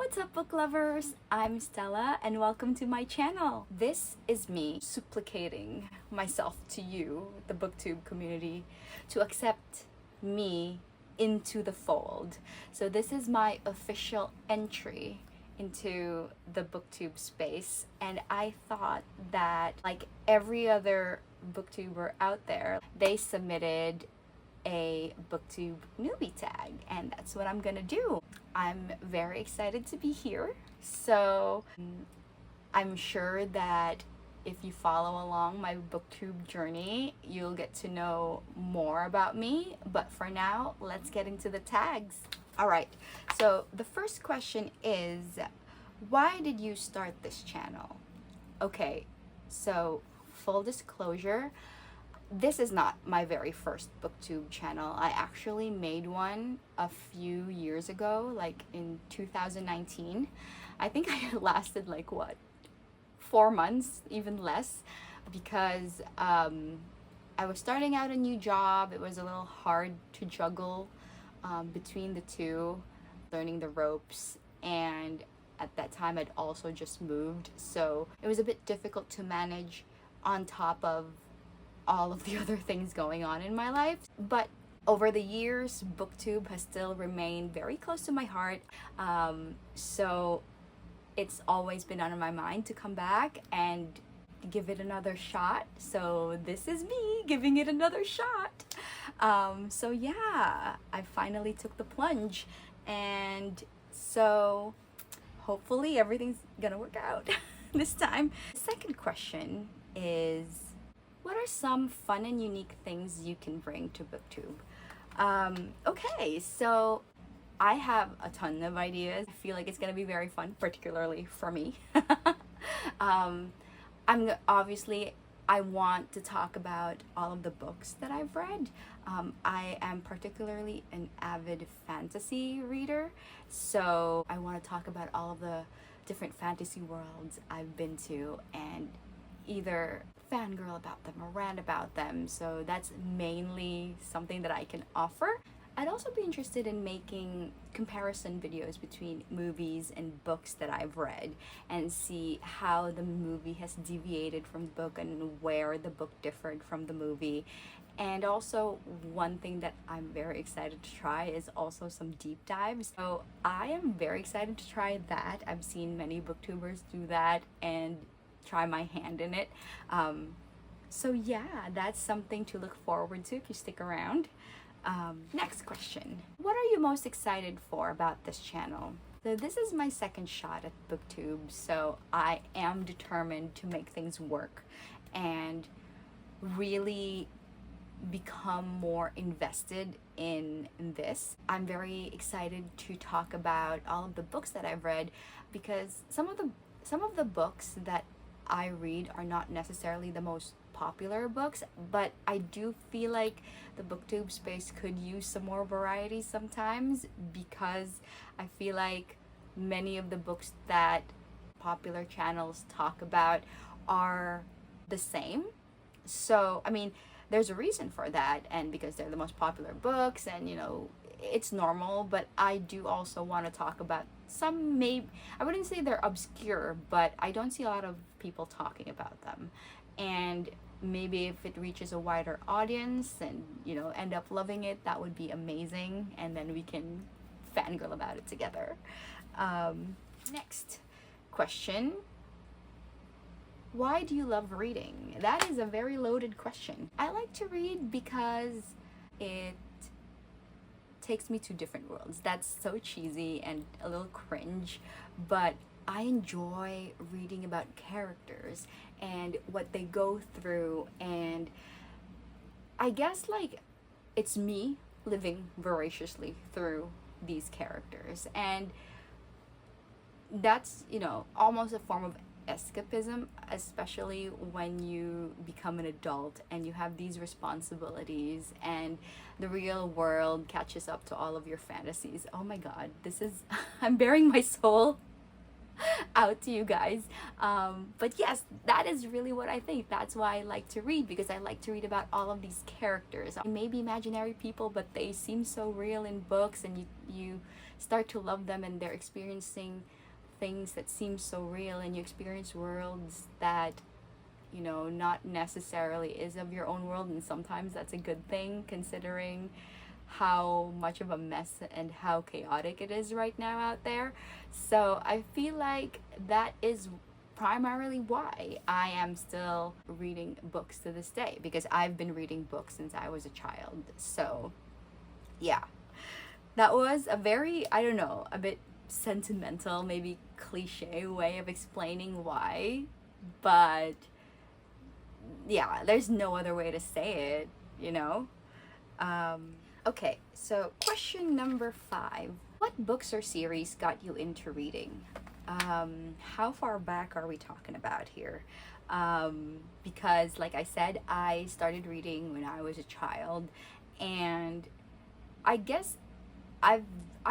what's up, book lovers? I'm Stella and welcome to my channel. This is me supplicating myself to you, the Booktube community, to accept me into the fold. So this is my official entry into the Booktube space, and I thought that, like every other booktuber out there, they submitted a Booktube Newbie Tag, and that's what I'm gonna do. I'm very excited to be here. So I'm sure that if you follow along my Booktube journey, you'll get to know more about me. But for now, let's get into the tags. All right, so the first question is, why did you start this channel? Okay, so full disclosure, this is not my very first Booktube channel. I actually made one a few years ago, like in 2019. I think I lasted like, what, 4 months, even less, because I was starting out a new job. It was a little hard to juggle between the two, learning the ropes, and at that time I'd also just moved, so it was a bit difficult to manage on top of all of the other things going on in my life. But over the years, Booktube has still remained very close to my heart, so it's always been on my mind to come back and give it another shot. So this is me giving it another shot. So yeah, I finally took the plunge, and so hopefully everything's gonna work out this time. The second question is, what are some fun and unique things you can bring to Booktube? Okay, so I have a ton of ideas. I feel like it's gonna be very fun, particularly for me. I want to talk about all of the books that I've read. I am particularly an avid fantasy reader, so I want to talk about all of the different fantasy worlds I've been to and either fangirl about them or rant about them. So that's mainly something that I can offer. I'd also be interested in making comparison videos between movies and books that I've read and see how the movie has deviated from the book and where the book differed from the movie. And also, one thing that I'm very excited to try is also some deep dives. So I am very excited to try that. I've seen many booktubers do that and try my hand in it. So yeah, that's something to look forward to if you stick around. Next question. What are you most excited for about this channel? So this is my second shot at Booktube, so I am determined to make things work and really become more invested in this. I'm very excited to talk about all of the books that I've read, because some of the books that I read are not necessarily the most popular books, but I do feel like the Booktube space could use some more variety sometimes, because I feel like many of the books that popular channels talk about are the same. So I mean, there's a reason for that, and because they're the most popular books, and you know, it's normal. But I do also want to talk about some, maybe I wouldn't say they're obscure, but I don't see a lot of people talking about them, and maybe if it reaches a wider audience and, you know, end up loving it, that would be amazing, and then we can fangirl about it together. Next question. Why do you love reading? That is a very loaded question. I like to read because it takes me to different worlds. That's so cheesy and a little cringe, but I enjoy reading about characters and what they go through, and I guess like it's me living voraciously through these characters, and that's, you know, almost a form of escapism, especially when you become an adult and you have these responsibilities and the real world catches up to all of your fantasies. Oh my god, this is I'm bearing my soul out to you guys, but yes, that is really what I think. That's why I like to read, because I like to read about all of these characters. Maybe imaginary people, but they seem so real in books, and you start to love them, and they're experiencing things that seem so real, and you experience worlds that, you know, not necessarily is of your own world, and sometimes that's a good thing considering how much of a mess and how chaotic it is right now out there. So I feel like that is primarily why I am still reading books to this day, because I've been reading books since I was a child. So yeah, that was a very, I don't know, a bit sentimental, maybe cliche way of explaining why, but yeah, there's no other way to say it, you know? Okay, so question number 5. What books or series got you into reading? How far back are we talking about here? Because like I said, I started reading when I was a child, and I guess I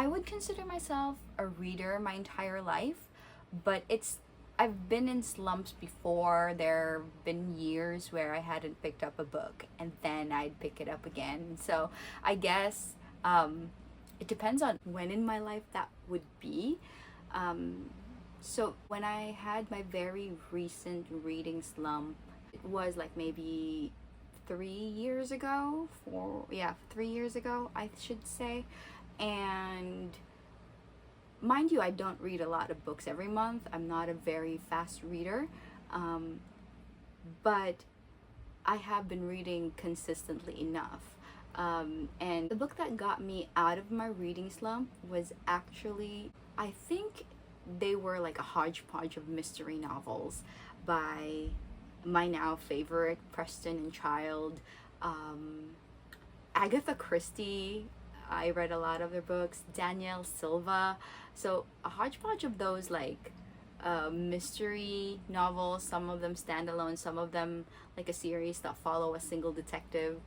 would consider myself a reader my entire life, but I've been in slumps before. There have been years where I hadn't picked up a book, and then I'd pick it up again. So I guess it depends on when in my life that would be. So when I had my very recent reading slump, it was like maybe 3 years ago, 3 years ago, I should say. And mind you, I don't read a lot of books every month. I'm not a very fast reader, but I have been reading consistently enough. And the book that got me out of my reading slump was actually, I think they were like a hodgepodge of mystery novels by my now favorite Preston and Child, Agatha Christie. I read a lot of their books, Danielle Silva. So a hodgepodge of those like mystery novels, some of them standalone, some of them like a series that follow a single detective.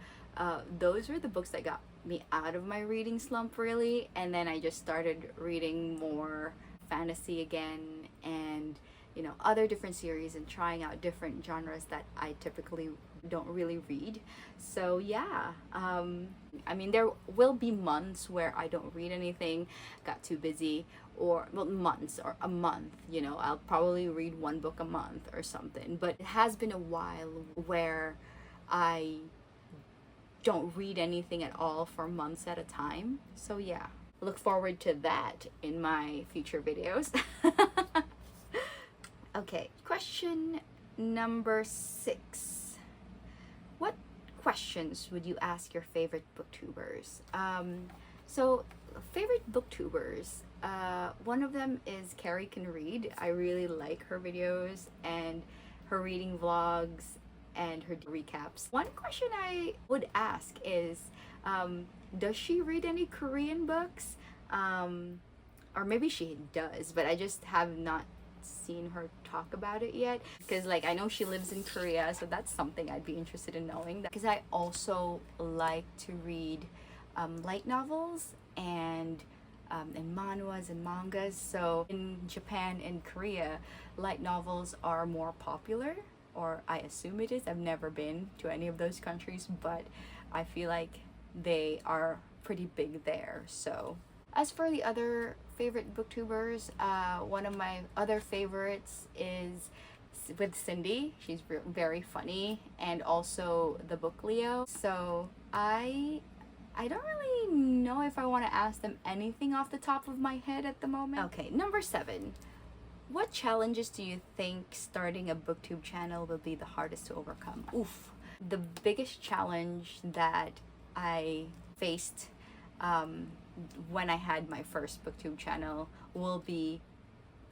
Those were the books that got me out of my reading slump, really. And then I just started reading more fantasy again, and you know, other different series, and trying out different genres that I typically don't really read. So yeah, I mean, there will be months where I don't read anything, got too busy, or well, months or a month, you know, I'll probably read one book a month or something. But it has been a while where I don't read anything at all for months at a time. So yeah, look forward to that in my future videos. Okay, question number 6. What questions would you ask your favorite booktubers? So favorite booktubers, one of them is Carrie Can Read. I really like her videos and her reading vlogs and her recaps. One question I would ask is, does she read any Korean books? Or maybe she does, but I just have not seen her talk about it yet, because like I know she lives in Korea, so that's something I'd be interested in knowing, because I also like to read light novels and manhwas and mangas. So in Japan and Korea, light novels are more popular, or I assume it is. I've never been to any of those countries, but I feel like they are pretty big there. So as for the other favorite booktubers, one of my other favorites is with Cindy. She's very funny, and also the book Leo. So I don't really know if I want to ask them anything off the top of my head at the moment. Okay, number 7. What challenges do you think starting a booktube channel will be the hardest to overcome? Oof. The biggest challenge that I faced when I had my first booktube channel will be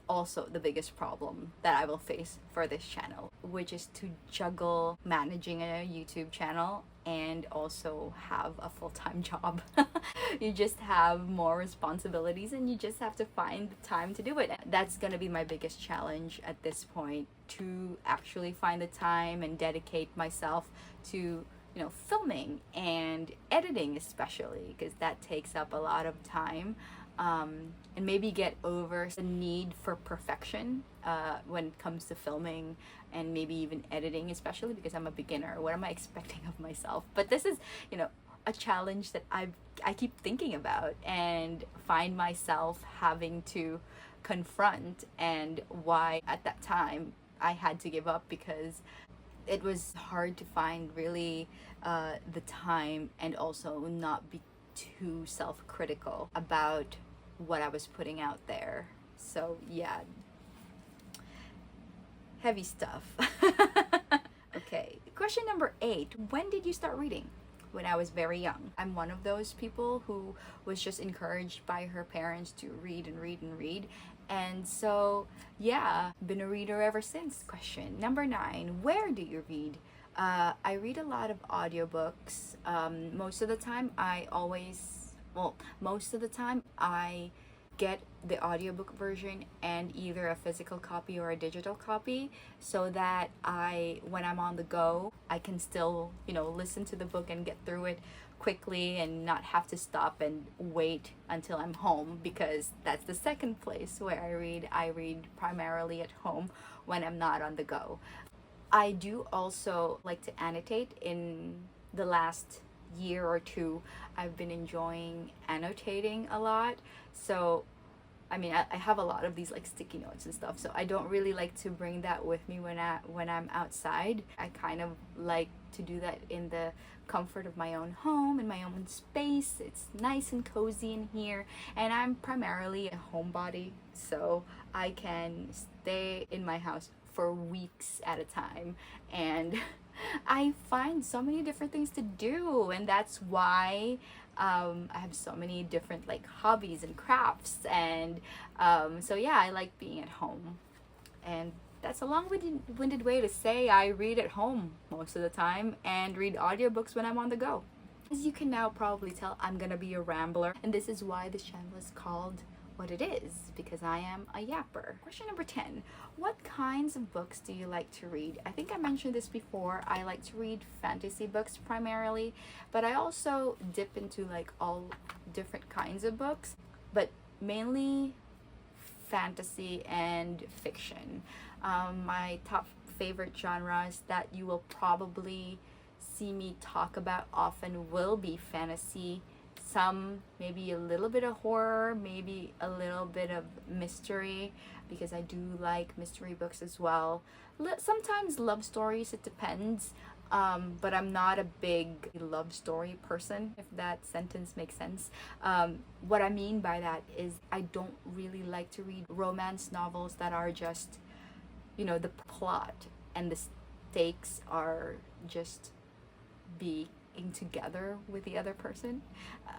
also the biggest problem that I will face for this channel, which is to juggle managing a YouTube channel and also have a full-time job. You just have more responsibilities, and you just have to find the time to do it. That's gonna be my biggest challenge at this point, to actually find the time and dedicate myself to, you know, filming and editing, especially because that takes up a lot of time, and maybe get over the need for perfection when it comes to filming and maybe even editing, especially because I'm a beginner. What am I expecting of myself? But this is, you know, a challenge that I keep thinking about and find myself having to confront, and why at that time I had to give up, because it was hard to find really the time, and also not be too self-critical about what I was putting out there. So yeah, heavy stuff. Okay, question number 8. When did you start reading? When I was very young. I'm one of those people who was just encouraged by her parents to read and read and read. And so, yeah, been a reader ever since. Question number 9. Where do you read? I read a lot of audiobooks. Most of the time I get the audiobook version and either a physical copy or a digital copy, so that when I'm on the go, I can still, listen to the book and get through it quickly and not have to stop and wait until I'm home, because that's the second place where I read. I read primarily at home when I'm not on the go. I do also like to annotate. In the last year or two, I've been enjoying annotating a lot. So I have a lot of these like sticky notes and stuff, so I don't really like to bring that with me when I'm outside. I kind of like to do that in the comfort of my own home, in my own space. It's nice and cozy in here, and I'm primarily a homebody, so I can stay in my house for weeks at a time, and I find so many different things to do, and that's why I have so many different like hobbies and crafts, and so yeah, I like being at home. And that's a long-winded way to say I read at home most of the time and read audiobooks when I'm on the go. As you can now probably tell, I'm gonna be a rambler, and this is why this channel is called what it is, because I am a yapper. Question number 10. What kinds of books do you like to read? I think I mentioned this before. I like to read fantasy books primarily, but I also dip into like all different kinds of books, but mainly fantasy and fiction. My top favorite genres that you will probably see me talk about often will be fantasy, some maybe a little bit of horror, maybe a little bit of mystery, because I do like mystery books as well. Sometimes love stories, it depends, but I'm not a big love story person, if that sentence makes sense. What I mean by that is I don't really like to read romance novels that are just, the plot and the stakes are just being together with the other person.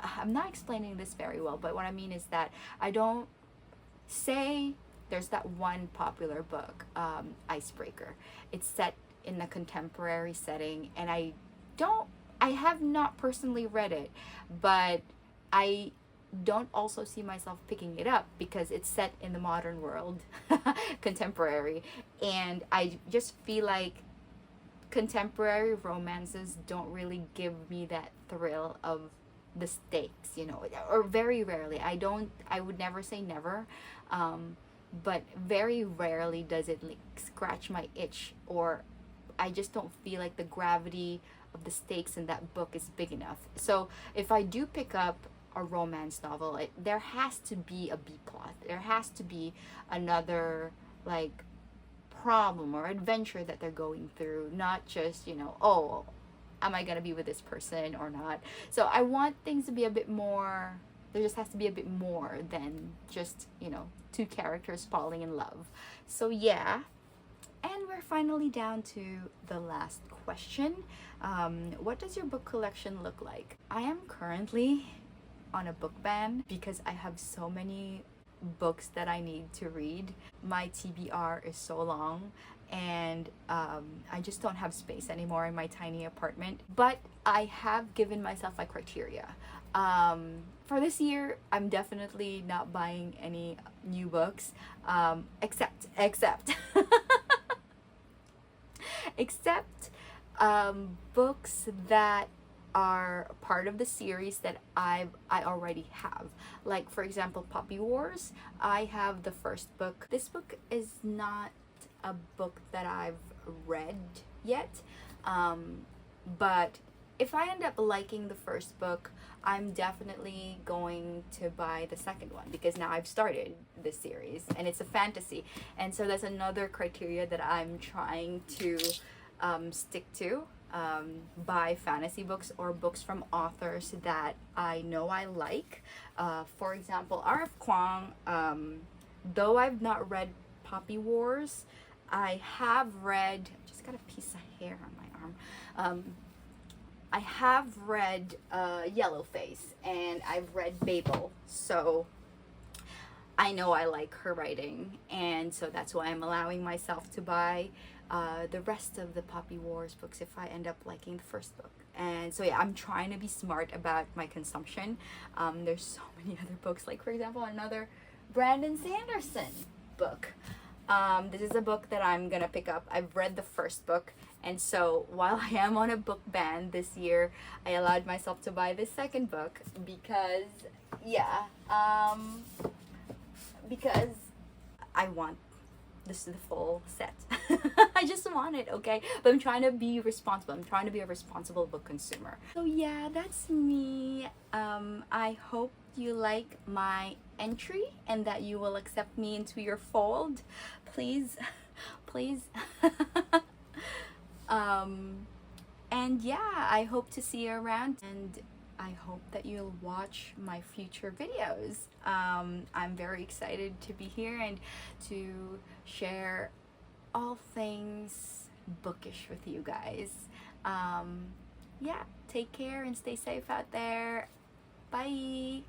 I'm not explaining this very well, but what I mean is that I don't say there's that one popular book, Icebreaker. It's set in a contemporary setting, and I have not personally read it, but I don't also see myself picking it up because it's set in the modern world, contemporary, and I just feel like contemporary romances don't really give me that thrill of the stakes, or very rarely. I would never say never, but very rarely does it like scratch my itch, or I just don't feel like the gravity of the stakes in that book is big enough. So if I do pick up a romance novel, there has to be a B plot. There has to be another like problem or adventure that they're going through, not just, oh, am I gonna be with this person or not? So I want things to be a bit more, there just has to be a bit more than just, two characters falling in love. So yeah, and we're finally down to the last question. What does your book collection look like? I am currently on a book ban because I have so many books that I need to read. My TBR is so long, and I just don't have space anymore in my tiny apartment. But I have given myself a criteria. For this year, I'm definitely not buying any new books, except books that are part of the series that I already have. Like, for example, Puppy Wars. I have the first book. This book is not a book that I've read yet, but if I end up liking the first book, I'm definitely going to buy the second one, because now I've started this series and it's a fantasy. And so that's another criteria that I'm trying to stick to. Buy fantasy books or books from authors that I know I like. For example, R.F. Kuang, though I've not read Poppy Wars, I have read, just got a piece of hair on my arm. I have read Yellowface, and I've read Babel, so I know I like her writing, and so that's why I'm allowing myself to buy the rest of the Poppy Wars books if I end up liking the first book. And so yeah, I'm trying to be smart about my consumption. There's so many other books, like for example, another Brandon Sanderson book. This is a book that I'm gonna pick up. I've read the first book, and so while I am on a book ban this year, I allowed myself to buy the second book because, yeah, because I want this is the full set. I just want it, okay? But I'm trying to be responsible. I'm trying to be a responsible book consumer. So yeah, that's me. I hope you like my entry and that you will accept me into your fold. Please, please. And yeah, I hope to see you around, and I hope that you'll watch my future videos. I'm very excited to be here and to share all things bookish with you guys. Yeah, take care and stay safe out there. Bye.